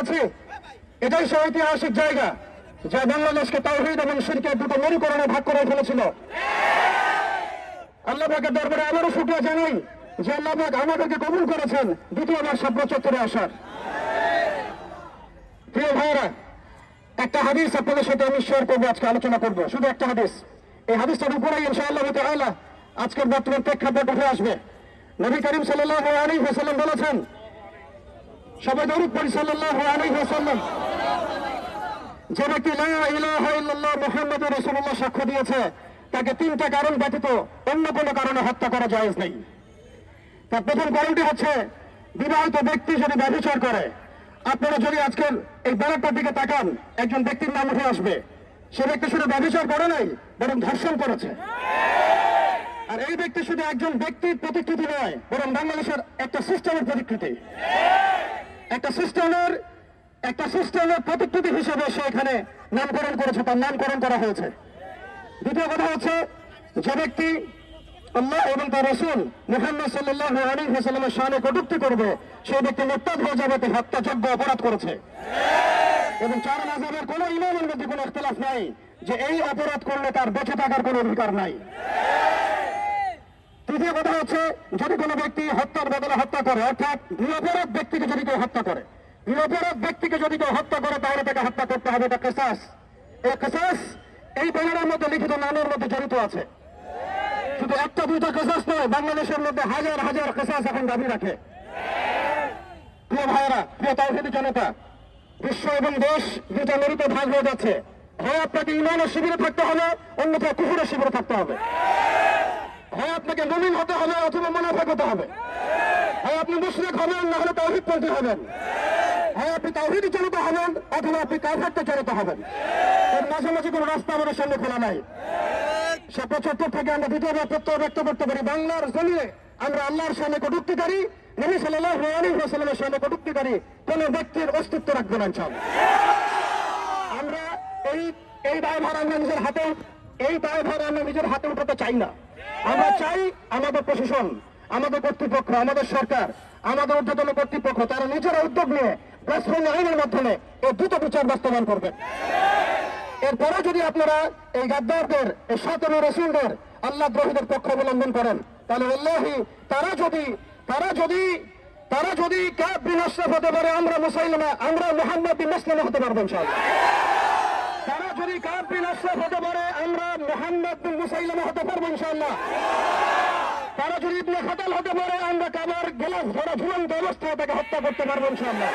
আছে, এটাই সেই ঐতিহাসিক জায়গা যা বাংলাদেশকে তাওহীদ এবং শিরকের দুটো মেরুকরণে ভাগ করে ফেলেছিল। আল্লাহ পাকের দরবারে আবারও শুকরিয়া জানাই যে আল্লাহ পাক আমাদেরকে কবুল করেছেন দ্বিতীয়বার শাপলা চত্বরে আসার। প্রিয় ভাইরা, একটা হাদিস আপনাদের সাথে আমি শেয়ার করবো, আজকে আলোচনা করবো, শুধু একটা হাদিস। এই হাদিসটার উপরেই ইনশাআল্লাহ তাআলা আজকের বর্তমান প্রেক্ষাপট উঠে আসবে। নবী করিম সাল্লাল্লাহু আলাইহি ওয়াসাল্লাম বলেছেন, সবাই দরুদ পড়ি সাল্লাল্লাহু আলাইহি ওয়াসাল্লাম, যে ব্যক্তি লা ইলাহা ইল্লাল্লাহ মুহাম্মাদুর রাসূলুল্লাহ সাক্ষ্য দিয়েছে, তাকে তিনটা কারণ ব্যতীত অন্য কোনো কারণে হত্যা করা জায়েজ নেই। তার প্রথম কারণটি হচ্ছে বিবাহিত ব্যক্তি যদি ব্যভিচার করে। আপনারা যদি আজকের এই ব্যালটটার দিকে তাকান, একজন ব্যক্তির নাম উঠে আসবে, সে ব্যক্তি শুধু ব্যভিচার করে নাই, বরং ধর্ষণ করেছে। আর এই ব্যক্তি শুধু একজন ব্যক্তির প্রতিকৃতি নয়, বরং বাংলাদেশের একটা সিস্টেমের প্রতিকৃতি, একটা সিস্টেমের প্রতিকৃতি হিসেবে সে এখানে নামকরণ করেছে, তার নামকরণ করা হয়েছে। দ্বিতীয় কথা হচ্ছে, যে ব্যক্তি আল্লাহ এবং তার রাসূল মুহাম্মদ সাল্লাল্লাহু আলাইহি ওয়াসাল্লামের শানে কটূক্তি করবে, সেই ব্যক্তি মুরতাদ হয়ে যাবে, হত্যাযোগ্য অপরাধ করেছে। এবং চার মাযহাবের কোনো ইমামের মধ্যে কোনো ইখতিলাফ নাই যে এই অপরাধ করলে তার বেঁচে থাকার কোনো অধিকার নাই। তৃতীয় কথা হচ্ছে, যদি কোনো ব্যক্তি হত্যার বদলে হত্যা করে, অর্থাৎ নিরপরাধ ব্যক্তিকে যদি কেউ হত্যা করে, তাহলে তাকে হত্যা করতে হবে। এটা কিসাস। এই কিসাস এই বেলার মধ্যে লিখিত নামের মধ্যে জড়িত আছে। শুধু একটা দুইটা কিসাস নয়, বাংলাদেশের মধ্যে হাজার হাজার কিসাস এখন দাবি রাখে। প্রিয় ভাইয়েরা, প্রিয় তাওহীদি জনতা, বিশ্ব এবং দেশ দুটা মেরুতে ভাগ হয়ে যাচ্ছে। হয় আপনাকে ঈমানের শিবিরে থাকতে হবে, অন্যথায় কুফরের শিবিরে থাকতে হবে। হয় আপনাকে মুমিন হতে হবে, অথবা মুনাফিক হতে হবে। হয় আপনি মুশরিক হবেন, না হলে তাওহীদপন্থী হবেন। হয় আপনি তাওহীদি জনতা হবেন, অথবা আপনি কাফেরদের জনতা হবেন। এর মাঝামাঝি কোনো রাস্তা আমাদের সামনে খোলা নাই। ৭৫ থেকে আমরা দ্বিতীয়বার প্রত্যয় ব্যক্ত করতে পারি, বাংলার জমিনে আমরা আল্লাহর সামনে কটূক্তিকারী, নবী সাল্লাল্লাহু আলাইহি ওয়াসাল্লামের সামনে কটূক্তিকারী কোন ব্যক্তির অস্তিত্ব রাখবো না ইনশাআল্লাহ। আমরা এই দায়ভার আমরা নিজের হাতে উঠাতে চাই না। আমরা চাই আমাদের প্রশাসন, আমাদের কর্তৃপক্ষ, আমাদের সরকার, আমাদের ঊর্ধ্বতন কর্তৃপক্ষ তারা নিজেরা উদ্যোগ নিয়ে ব্লাসফেমি আইনের মাধ্যমে এই দ্রুত বিচার বাস্তবায়ন করবেন। এরপরে যদি আপনারা এই গাদ্দারদের, এই শাতমী রাসূলদের, আল্লাহ দ্রোহীদের পক্ষ অবলম্বন করেন, তাহলে আল্লাহি তারা যদি কাব বিন আশরাফ হতে পারে, আমরা মুহাম্মদ বিন মাসলামা হতে পারবো ইনশাআল্লাহ। তারা যদি কাব বিন আশরাফ হতে পারে, আমরা মুহাম্মদ বিন মুসাইলামা হতে পারবো ইনশাআল্লাহ। তারা যদি ইবনে খাতাল হতে পারে, আমরা কাবার গেলাস ধরা ঝুলন্ত অবস্থায় তাকে হত্যা করতে পারবো ইনশাআল্লাহ।